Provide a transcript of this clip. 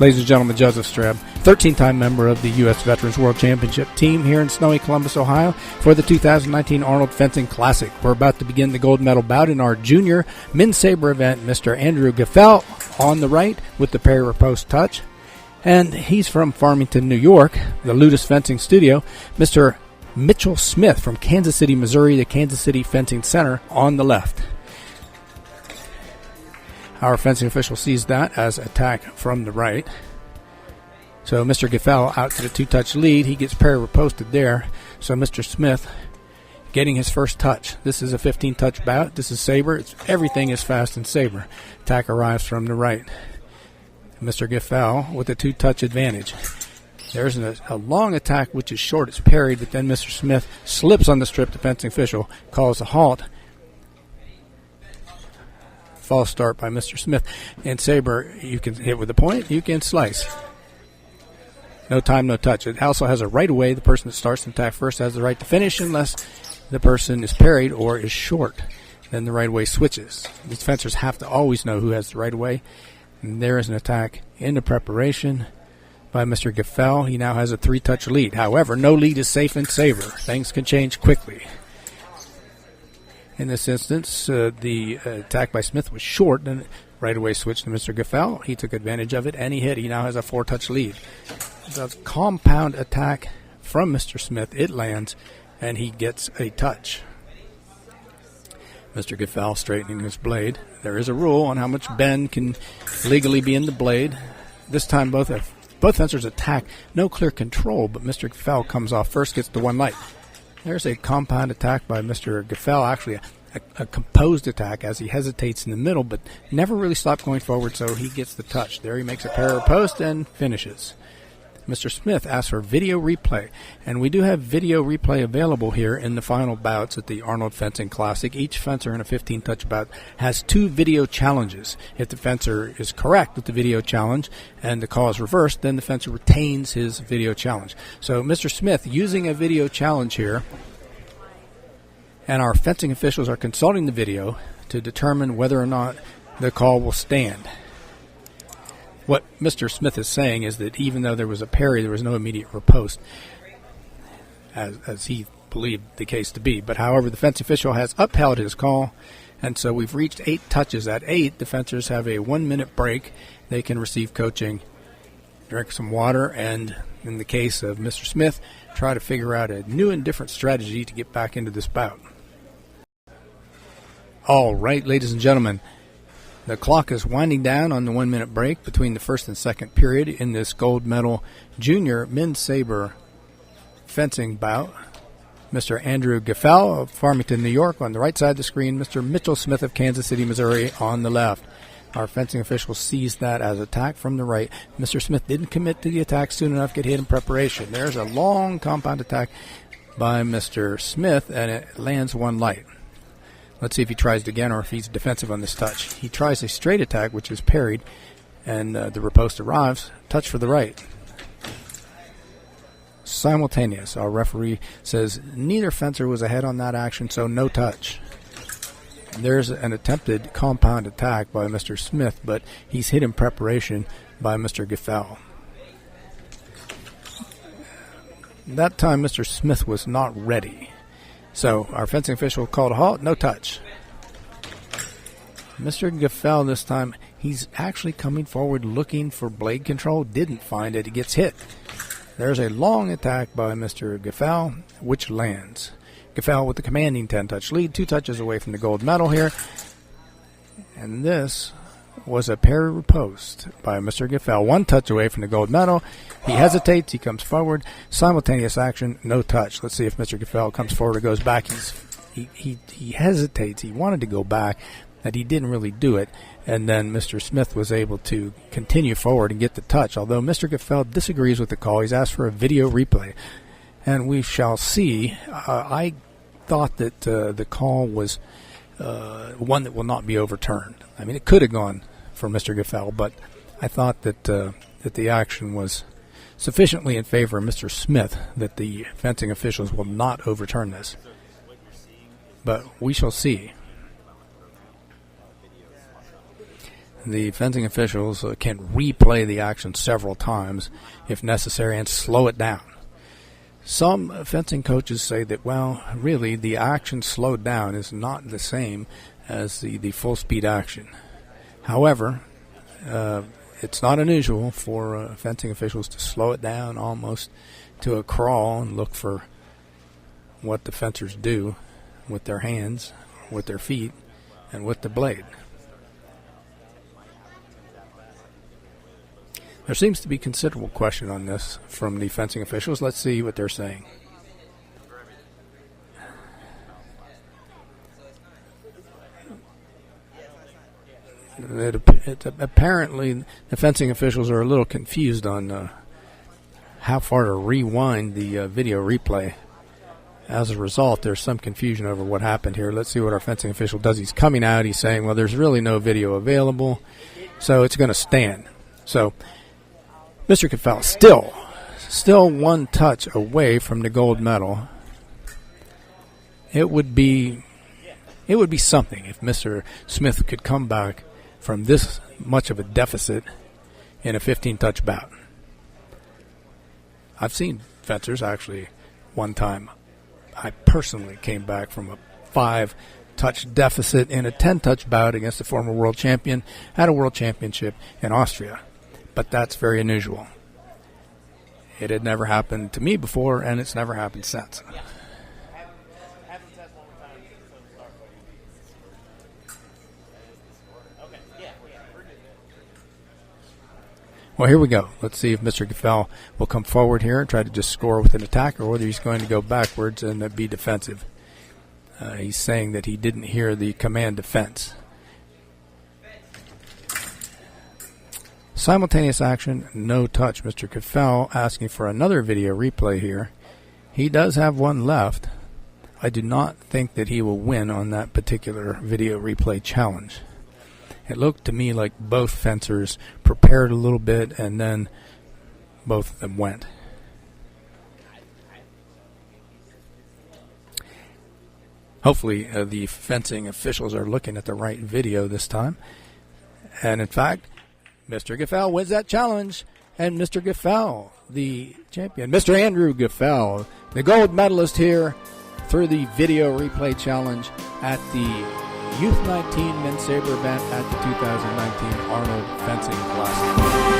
Ladies and gentlemen, Joseph Streb, 13-time member of the U.S. Veterans World Championship team here in snowy Columbus, Ohio, for the 2019 Arnold Fencing Classic. We're about to begin the gold medal bout in our junior men's saber event. Mr. Andrew Gefell on the right with the parry riposte touch. And he's from Farmington, New York, the Ludus Fencing Studio. Mr. Mitchell Smith from Kansas City, Missouri, the Kansas City Fencing Center on the left. Our fencing official sees that as attack from the right. So Mr. Gefell out to the two-touch lead. He gets parry riposted there. So Mr. Smith getting his first touch. This is a 15-touch bout. This is Saber. Everything is fast in Saber. Attack arrives from the right. Mr. Gefell with a two-touch advantage. There's a long attack which is short. It's parried, but then Mr. Smith slips on the strip. The fencing official calls a halt. False start by Mr. Smith. In Saber, you can hit with a point, you can slice. No time, no touch. It also has a right of way. The person that starts an attack first has the right to finish unless the person is parried or is short. Then the right of way switches. These fencers have to always know who has the right of way. And there is an attack into preparation by Mr. Gefell. He now has a three-touch lead. However, no lead is safe in Saber. Things can change quickly. In this instance, the attack by Smith was short, and right away switched to Mr. Gefell. He took advantage of it, and he hit. He now has a four-touch lead. The compound attack from Mr. Smith, it lands, and he gets a touch. Mr. Gefell straightening his blade. There is a rule on how much bend can legally be in the blade. This time both fencers attack. No clear control, but Mr. Gefell comes off first, gets the one light. There's a compound attack by Mr. Gefell, actually a composed attack as he hesitates in the middle, but never really stopped going forward, so he gets the touch. There he makes a parry riposte and finishes. Mr. Smith asks for video replay, and we do have video replay available here in the final bouts at the Arnold Fencing Classic. Each fencer in a 15-touch bout has 2 video challenges. If the fencer is correct with the video challenge and the call is reversed, then the fencer retains his video challenge. So Mr. Smith using a video challenge here, and our fencing officials are consulting the video to determine whether or not the call will stand. What Mr. Smith is saying is that even though there was a parry, there was no immediate riposte, as he believed the case to be. But however, the fence official has upheld his call, and so we've reached 8 touches. At 8, the fencers have a 1-minute break. They can receive coaching, drink some water, and in the case of Mr. Smith, try to figure out a new and different strategy to get back into this bout. All right, ladies and gentlemen. The clock is winding down on the 1-minute break between the first and second period in this gold medal junior men's saber fencing bout. Mr. Andrew Gefell of Farmington, New York on the right side of the screen. Mr. Mitchell Smith of Kansas City, Missouri on the left. Our fencing official sees that as attack from the right. Mr. Smith didn't commit to the attack soon enough, get hit in preparation. There's a long compound attack by Mr. Smith, and it lands one light. Let's see if he tries it again or if he's defensive on this touch. He tries a straight attack, which is parried, and the riposte arrives. Touch for the right. Simultaneous. Our referee says neither fencer was ahead on that action, so no touch. There's an attempted compound attack by Mr. Smith, but he's hit in preparation by Mr. Gefell. That time, Mr. Smith was not ready. So our fencing official called a halt, no touch. Mr. Gefell this time, he's actually coming forward looking for blade control, didn't find it, he gets hit. There's a long attack by Mr. Gefell, which lands. Gefell with the commanding 10-touch lead, 2 touches away from the gold medal here. And this was a parry riposte by Mr. Gefell, 1 touch away from the gold medal. He hesitates, he comes forward, simultaneous action, no touch. Let's see if Mr. Gefell comes forward or goes back. He hesitates, he wanted to go back, and he didn't really do it. And then Mr. Smith was able to continue forward and get the touch. Although Mr. Gefell disagrees with the call, he's asked for a video replay. And we shall see. I thought that the call was one that will not be overturned. I mean, it could have gone for Mr. Gefell, but I thought that the action was sufficiently in favor of Mr. Smith that the fencing officials will not overturn this. But we shall see. the fencing officials can replay the action several times if necessary and slow it down. Some fencing coaches say that, well, really, the action slowed down is not the same as the full-speed action. However, it's not unusual for fencing officials to slow it down almost to a crawl and look for what the fencers do with their hands, with their feet, and with the blade. There seems to be considerable question on this from the fencing officials. Let's see what they're saying. Apparently, the fencing officials are a little confused on how far to rewind the video replay. As a result, there's some confusion over what happened here. Let's see what our fencing official does. He's coming out. He's saying, well, there's really no video available, so it's going to stand. So Mr. Gefell still one touch away from the gold medal. It would be something if Mr. Smith could come back from this much of a deficit in a 15-touch bout. I've seen fencers, actually, one time I personally came back from a 5-touch deficit in a 10-touch bout against a former world champion at a world championship in Austria. But that's very unusual. It had never happened to me before, and it's never happened since. Well, here we go. Let's see if Mr. Gefell will come forward here and try to just score with an attack, or whether he's going to go backwards and be defensive. He's saying that he didn't hear the command defense. Simultaneous action, no touch. Mr. Gefell asking for another video replay here. He does have one left. I do not think that he will win on that particular video replay challenge. It looked to me like both fencers prepared a little bit and then both of them went. Hopefully the fencing officials are looking at the right video this time. And in fact, Mr. Gefell wins that challenge. And Mr. Gefell, the champion, Mr. Andrew Gefell, the gold medalist here through the video replay challenge at the Youth 19 Men's Saber event at the 2019 Arnold Fencing Classic.